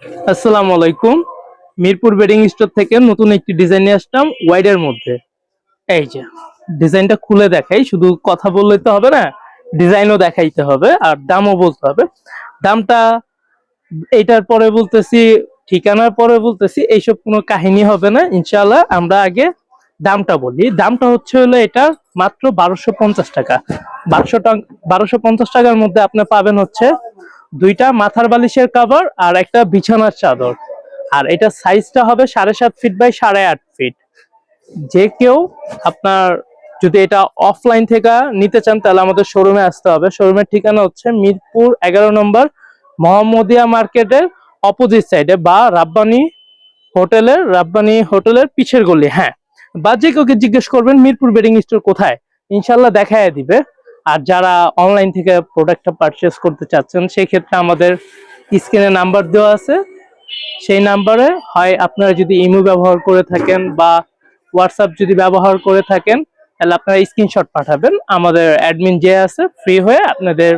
আসসালামু আলাইকুম। Mirpur bedding store থেকে নতুন একটি ডিজাইন নিয়ে আসলাম ওয়াইডের মধ্যে। এই যে ডিজাইনটা খুলে দেখাই, শুধু কথা বললে তো হবে না, ডিজাইনও দেখাইতে হবে আর দামও বলতে হবে। দামটা এইটার পরে বলতেছি, ঠিকানার পরে বলতেছি, এইসব কোনো কাহিনী হবে না ইনশাআল্লাহ। আমরা আগে দামটা বলি। দামটা হচ্ছে হলো এটা মাত্র 1250 টাকা। 1250 টাকার মধ্যে আপনি পাবেন হচ্ছে দুইটা মাথার বালিশের কভার আর একটা বিছানার চাদর। আর এটা সাইজটা হবে 7.5 ফিট বাই 8.5 ফিট। যে কেউ আপনার যদি এটা অফলাইন থেকে নিতে চান তাহলে আমাদের শোরুমে আসতে হবে। শোরুমের ঠিকানা হচ্ছে মিরপুর 11 নম্বর মোহাম্মদিয়া মার্কেটের অপোজিট সাইডে, বা রাব্বানি হোটেলের পিছের গলি। হ্যাঁ, বা যে কাউকে জিজ্ঞেস করবেন মিরপুর বেডিং স্টোর কোথায়, ইনশাল্লাহ দেখায় দিবে। আর যারা অনলাইন থেকে প্রোডাক্টটা পারচেস করতে চাচ্ছেন সেই ক্ষেত্রে আমাদের স্ক্রিনে নাম্বার দেওয়া আছে, সেই নাম্বারে হয় আপনারা যদি ইমো ব্যবহার করে থাকেন বা হোয়াটসঅ্যাপ যদি ব্যবহার করে থাকেন তাহলে আপনারা স্ক্রিনশট পাঠাবেন, আমাদের অ্যাডমিন যে আছে ফ্রি হয়ে আপনাদের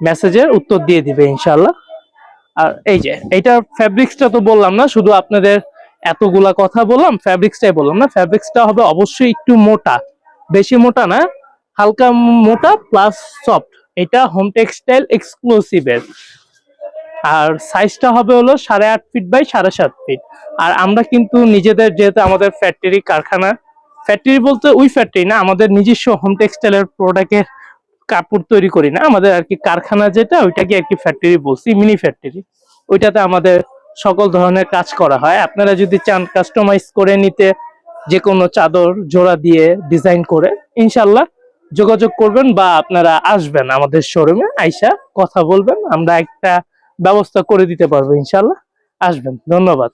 মেসেজের উত্তর দিয়ে দিবে ইনশাল্লাহ। আর এই যে এইটার ফ্যাব্রিক্সটা তো বললাম না, শুধু আপনাদের এতগুলা কথা বললাম, ফ্যাব্রিক্সটাই বললাম না। ফ্যাব্রিক্সটা হবে অবশ্যই একটু মোটা, বেশি মোটা না, হালকা মোটা প্লাস সফট। এটা হোম টেক্সটাইল এক্সক্লুসিভের। আর সাইজটা হবে হলো 8.5 ফিট বাই 7.5 ফিট। আর আমরা কিন্তু নিজেদের, যেহেতু আমাদের ফ্যাক্টরি কারখানা, ফ্যাক্টরি বলতে ওই ফ্যাক্টরি না, আমাদের নিজস্ব হোম টেক্সটাইলের প্রোডাক্টের কাপড় তৈরি করি না, আমাদের আর কি কারখানা যেটা ওইটাকে আর কি ফ্যাক্টরি বলছি, মিনি ফ্যাক্টরি। ওইটাতে আমাদের সকল ধরনের কাজ করা হয়। আপনারা যদি চান কাস্টমাইজ করে নিতে, যে কোনো চাদর জোড়া দিয়ে ডিজাইন করে, ইনশাল্লাহ যোগাযোগ করবেন বা আপনারা আসবেন আমাদের শোরুমে, আইসা কথা বলবেন, আমরা একটা ব্যবস্থা করে দিতে পারবো ইনশাল্লাহ। আসবেন, ধন্যবাদ।